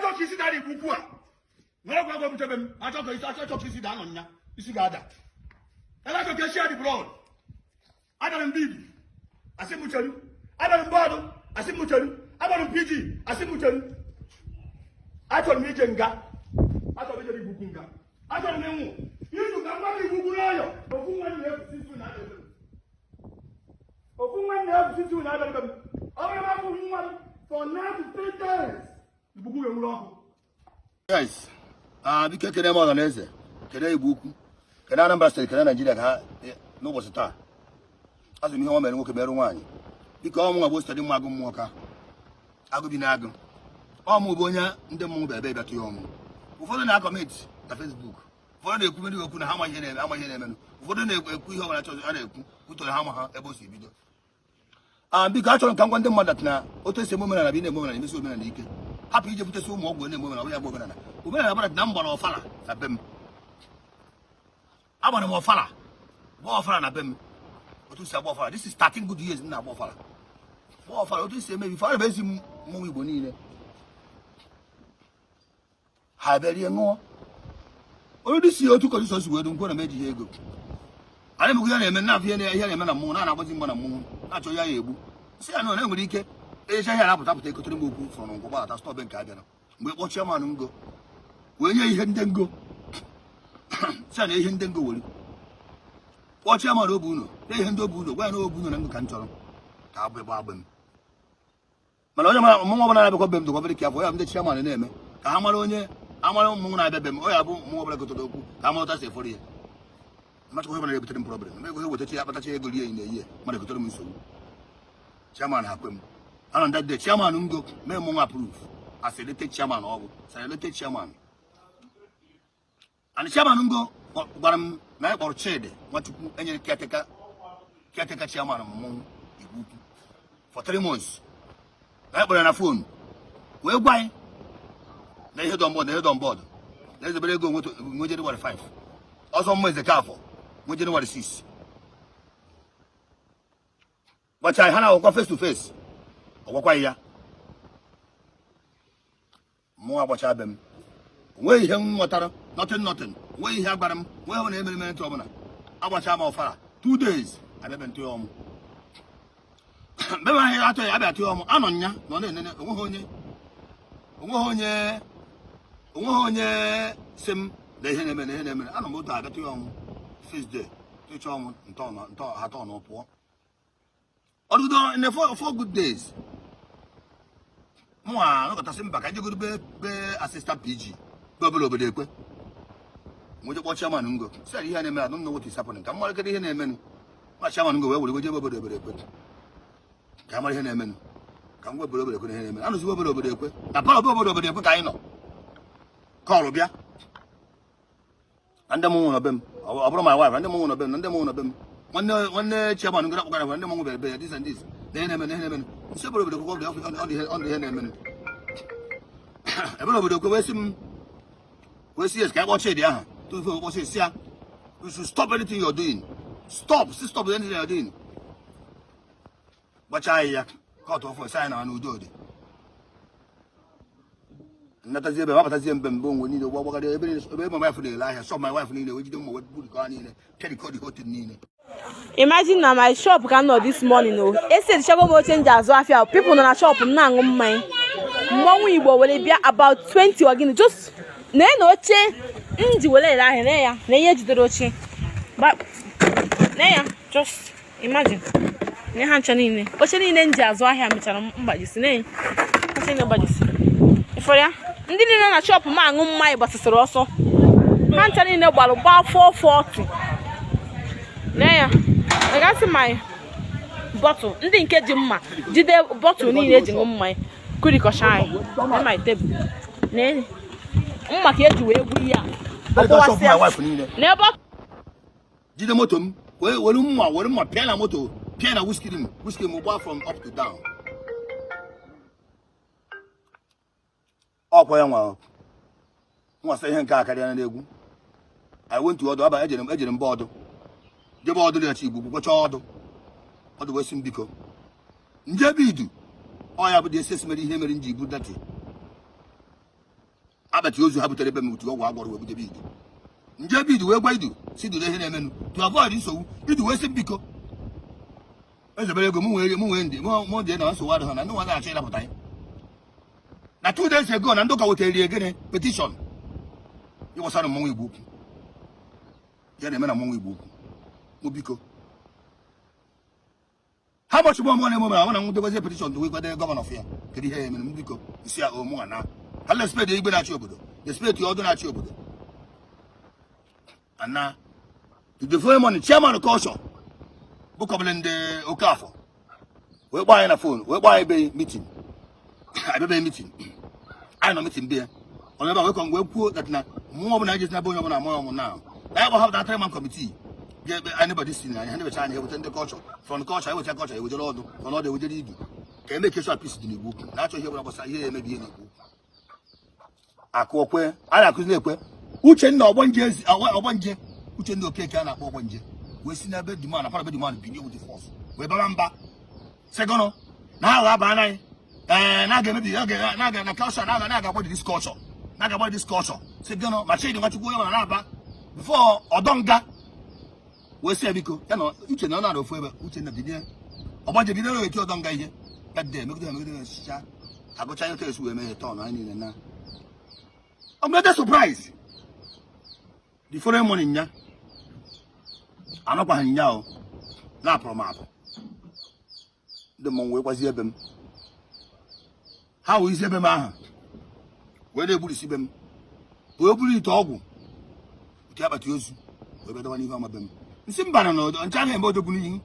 achọ ka isi dara igbu ukwu a nwere gwa butebe m achọ ka isi daa nọ nya isi ga-ada ebe achọ ka esi adị brọd adara m bibi asị m cheru adara m bọọdụ asị m cheru adara m piji asị m cheru achọrọ m ije nga achọrọ m ije igbu ukwu nga achọrọ m ịnwụ izu ka mmadụ igbu ukwu n'ọyọ ofu nwa na-ebusi izu na adịbe m ofu nwa na-ebusi izu na adịbe m ọrụ m afọ nwa m for now to 3 days igbu ukwu enwere ọkụ. Guys, biko kene m ọhaneze kene igbu ukwu kene Anambra steeti kene Naijiria ka ha n'ụbọchị taa azụ m ihe nwa mere nwoke mere nwaanyị biko ọmụ nwa bụ stadi mma agụ mmụọ ka agụ bi na agụ ọmụ bụ onye ndị mmụọ bịa bịa tụ ya ọmụ ụfọdụ na-akọmenti na Facebook ụfọdụ na-ekwu mmeri okwu na ha amaghị ihe na-emenụ ụfọdụ na-ekwu ihe ọbụla chọrọ a na-ekwu kwutọrọ ha ama ha ebe o si bido biko achọrọ ka ngwa ndị mmadụ na otu esi eme omenala bụ ị na-eme omenala emesi omenala ike hapụ ije butesi ụmụ ọgwụ na-eme omenala ya bụ omenala bara na mgbara ọfala na be m agbara m ọfala gba ọfala na be m otu si agba ọfala this is 13 good years m na-agba ọfala gba ọfala otu si eme bifo a ezi mmụnwụ Igbo niile ha bịarie ṅụọ onye dị si otu kọjụsọ si wee nkwe na m ejighị ego anyị mụgụ ya na-eme na-afụ ihe na-eme na mmụnwụ na-agbazi mgba na mmụnwụ na-achọ ya egbu si ya na ọ nwere ike echa ihe na-apụta ekotere m okwu fọrọ ngwa gbata stọbe nke abịara mgbe kpọchie manụ ngo wee nye ihe ndị ngo si ya na ihe ndị ngo were kpọchie manụ obu ụlọ na ihe ndị obu ụlọ gwa ya na obu ụlọ na ngo ka m chọrọ ka agbụ ịgba agbụ m mana onye mara mmụnwụ ọbụla na-abịakwa be m dụkwabere ka afọ ya ndị chiamanụ na-eme ka ha mara onye amara mmụnwụ na-abịa be m ọ ya bụ mmụnwụ ọbụla gotere okwu ka ha mara ụta si efọrọ ya machakwa ihe na-ebutere m problem ego ihe wetacha ya akpatacha ego rie na eyihe mmadụ gotere m nsogbu chairman ha kwe m anọ that day chairman ngo mee mmụnwụ approve as a elected chairman ọ bụ elected chairman and chairman ngo gwara m na ya kpọrọ Chidi Nwachukwu enyere caretaker chairman mmụnwụ Igbo Ukwu for 3 months na ya kpọrọ na phone wee gwa anyị na ihe dọmbọdụ na ezebere ego nwe January 5 ọzọ mmụ eze ka afọ nwe January 6 gbacha ha na-agwakwa face to face ọgwakwa ya mụ agbacha be m nweghị ihe m nwetara nothing nweghị ihe agbara m nweghị na-emere ntụ ọbụla agbacha ma ọfara 2 days abịabe ntụ ya ọmụ mgbe m ahịa atọ ya abịa tụ ya ọmụ anọ nya na ọ na-enene onweghị onye si m na ihe na-eme anọ m otu abịa tụ ya ọmụ first day tụcha ọmụ ntọ atọ na pụọ ọdụdo in 4 good days mụ nọkọtasị mba ka ejegoro be assistant PG be obere obodo ekwe nweje kpọ chairman ngo sị ihe na-eme adụ what is happening ka mmarịkịta ihe na-emenụ ma chairman ngo wee were weje obodo ekwe ka mara ihe na-emenụ ka m gwa obodo ekwe ihe na-eme anụzi obodo ekwe na palọ obodo ekwe ka anyị nọ kọlụ bịa na ndị m nwụrụ be m ọ bụrụ my wife ndị m nwụrụ be m na ndị m nwụrụ be m nwanne chairman ngo na-akpọgara ndị m nwụrụ be ya this and this na ihe na-eme isi obodo ekwe ọ dị ihe na-emenụ ebe obodo ekwe wee si yes ka akpọ Chidi ahụ tupu ụbọchị si ya you should stop anything you're doing stop anything you're doing gbacha ya kọtụ ọfọ isi anyị na n'udo dị nnatazie ebe mapụtazie mbe mbụ onwe niile gbagharị ebe my wife na-ele ahịa shop my wife niile wee jide mma wee buru ka niile kedikọdị hotel niile. Imagine na my shop can know this morning o esi chago mo change azụ afia people nọ na shop m na-aṅụ mmanya mmọnwụ Igbo were bịa about 20 or gini just na oche ndị were ele ahịa na ihe jidere oche na ya just imagine na ha ncha niile oche niile ndị azụ ahịa mechara mgbajisi na ya oche niile gbajisi ifọ ya ndị niile na shop m aṅụ mmanya gbasasịrị ọsọ ha ncha niile gbalụ gba 440 na ya I got my bottle. Ndị nke ji mma jide bottle niile eji ṅụ mmanya kurikọcha anyị na my table na mma ka eji wee gwu ya ọkpọwasị ya n'ebe jide moto m were mma pịa na moto pịa na whiskey m gba from up to down ọkwa ya nwasa ihe nke akarịa na egwu I went to ọdụ aba ejere m bọọdụ jebe ọdụ dị Igbo gbocha ọdụ wee sị m biko nje bidu ọ ya bụ dị esi mere ihe mere nji ibu dati abati ozu ha butere ebe m utu ọgwụ agwọrọ wee bute bid nje bid wee gwa idu si dule ihe na-emenu to avoid nsogbu idu wee si biko ezebere ego m nwee ndị mụ dị na nsogbu adịghị na ndị nwa na-achọ ịrapụta anyị na 2 days ago na ndị ụka wetara egene petition ịgbasara mmọnwụ Igbo ukwu ya na-eme na mmọnwụ Igbo ukwu mụ biko ha bọchị gbọmọ na emume na nwụdegozie petition wee kwado gọvanọ of ya kedu ihe ya emere m biko isi ya ụmụ na ha respect igbe na-achị obodo respect ọdụ na-achị obodo ana the following morning chairman culture bụ kọbụle ndị Okafọ wee gbaa anyị na phone wee gbaa anyị ebe meeting abebe meeting anyị nọ meeting bịa ọ ebe wee wee kwuo that na mmụọ ọbụla ejezi na be onye ọbụla amụọ ọmụ na anyị gbahapụ na 3-man committee get anybody seen anyị ndị becha anyị eweta ndị culture from culture eweta culture ewejere ọdụ ọnọdụ ewejere idu ka eme kesha peace dị n'Igbo ukwu na-achọ ihe ọbụla gbasara ihe emebi ihe n'Igbo akụ okwe a na-akụzi ekwe Uchenna Ogbonje Uchenna Okeke a na-akpọ Ogbonje wee si n'ebe demand apara ebe demand binye with the force wee bara mba segono na agha aba anyị na ga-emebi na na culture na ga-agba this culture na ga-agba this culture segono ma chidi nwachukwu onye na aba before Odonga wee si biko ya na Uchenna na ofu ebe Uchenna binye Ogbonje binye wee ti Odonga ihe kadde megide sha agụcha ihe tesu wee mee turn anyị niile na I'm not surprised. The following morning, ya, I'm not going to na promato. The money was here. How is Ebema? Where they would see them? We'll put it all. We have at use. We better one even of them. Simba no, and tell him about the bullying.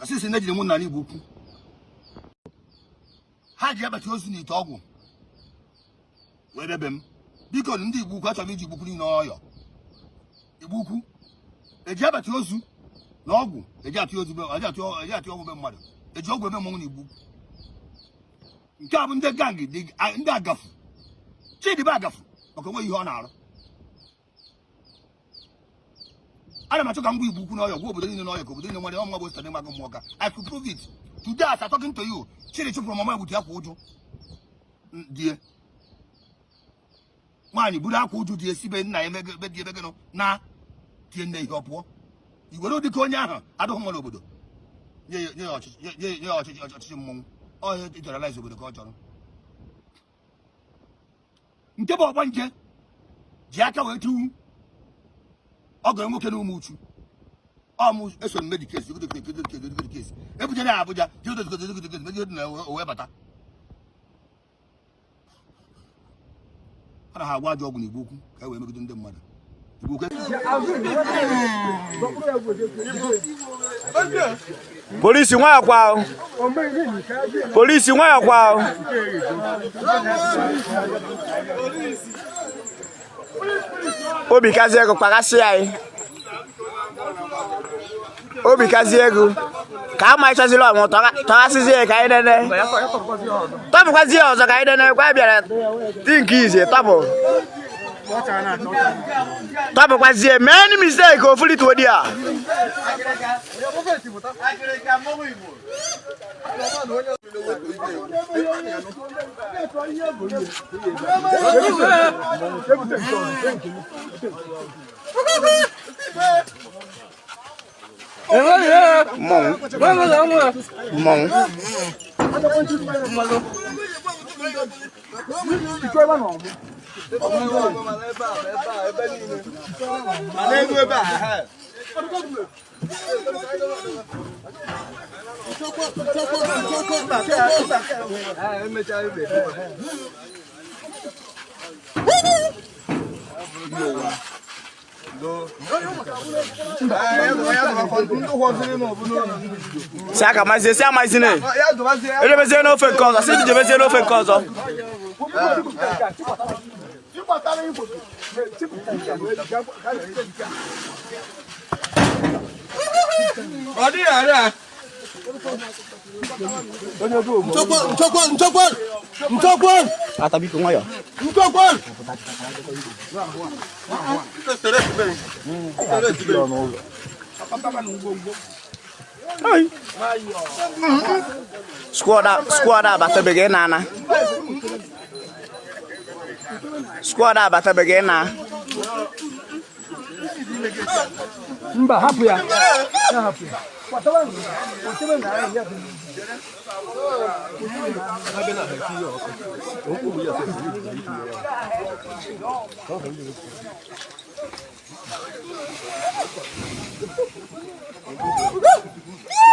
Assistant the moon and book. How do you have at use in the toggle? Where them? Because ndị Igbo kwacha meji Igbo kwuru n'ọyọ Igbo ukwu eji abati ozu na ọgwụ eji atụ ozu eji atụ ọgwụ be mmadụ eji ọgwụ ebe mmọnwụ n'Igbo nke a bụ ndị gang ndị agafu Chidibe agafu maka nwe ihe ọ na-arụ ana m achọ ka ngwa Igbo ukwu n'ọyọ gwa obodo niile n'ọyọ ka obodo niile nwere ọmụma bụ stade maka mmụọ ka I could prove it today as I'm talking to you Chidi chụpụrụ mama egbutu ya kwa ụjụ die Mani buru akwa uju dị esibe nna ya be dị ebe gị na tie nne ihe ọpụọ igwere ụdị ka onye ahụ adịghị mma n'obodo nye ọchịchị mmọnwụ ọhịa iteralize obodo ka ọ chọrọ nke bụ Ogbonje ji aka wee tiwu ọ gọrọ nwoke na ụmụ uchu ọmụ eso mmedi kesi kesi ebujere ya Abuja wee bata ana ha agwa ọgwụ n'Igbo ukwu ka wee megide ndị mmadụ Polisi nwa akwa Polisi nwa akwa Obi kazi ego kpagasi anyị Obi kazi ego ka ama ịchọzili ọmụ tọghasịzi ka anyị nene tọpụkwazi ọzọ ka anyị nene kwa bịara dị nke ize tọpụkwazie mee any mistake ofulituo di a Saka mazi se amazi ne. Ele bezie no fe kozo, se je bezie no fe kozo. Odi ara. Ntokwan. Atabi ko ngoyo. Ntokwan. Squad up, batebe ge nana. Squad abatabeghị na. Mba, hapụ ya. Ya hapụ ya.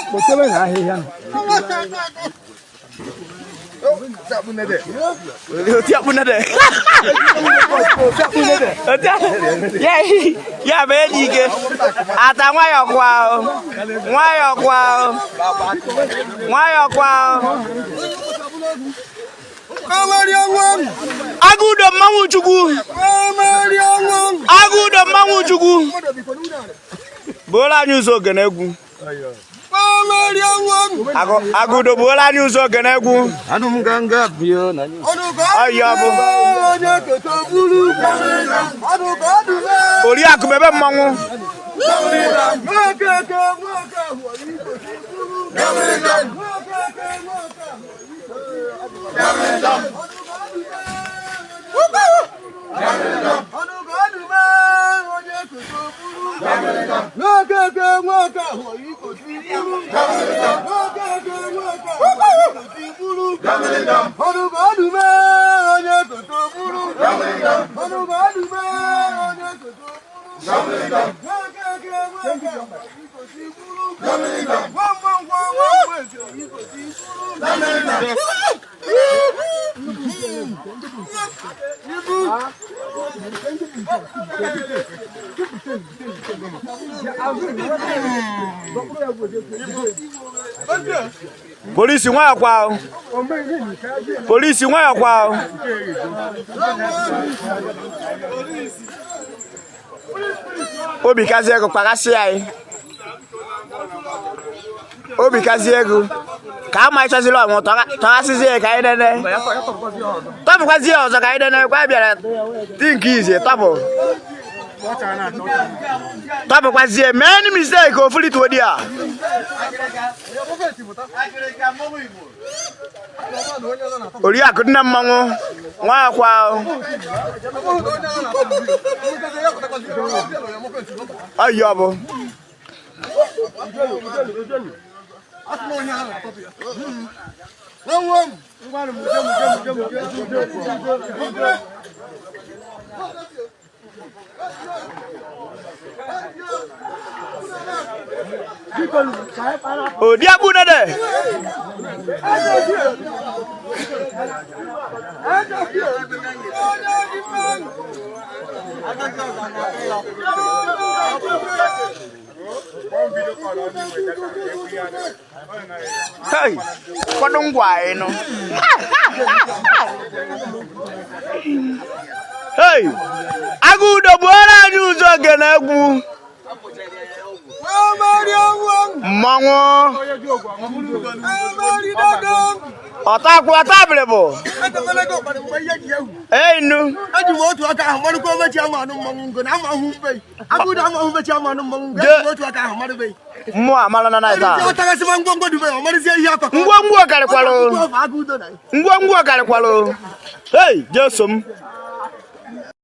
Kpọtebe na ahịhịa. Tiap pun ada. Ya bedi ke. Ata ngayok wow. Ngayok wow. Ngayok wow. Aku udah mau cukup. Aku udah mau cukup. Bola nyuso genegu. Aku udah bola nyuso genegu. Anu mengganggap dia nanya. Ayo bu. Oli aku bebe mangu. Polisi ngwa kwao. Polisi ngwa kwao. Obi kazi ego kpagasi ai. Obi kazi ego. Ka ma icho zilo mo to asizie ka idene. Topu kwazi ozo ka idene kwa biara. Think easy topu. Topu kwazi many mistake o fuli to dia. Oli akudna mmanwu nwa kwa. Ayobo. Oh, dia pun ada. Hey, kau dong guai no. Hey, aku udah bola nyuso genagu. Mango. Otaku atablebo. Eh nu. Aji motu aka ahmaru ko ma chama nu mangu na ma humbe. Aku da ma humbe chama nu mangu. Motu aka ahmaru be. Mo amala na ita. Yo taka sima ngongo du be o mari se ya ko. Ngwo kale kwalo. Ngwo kale kwalo. Hey, Jesum.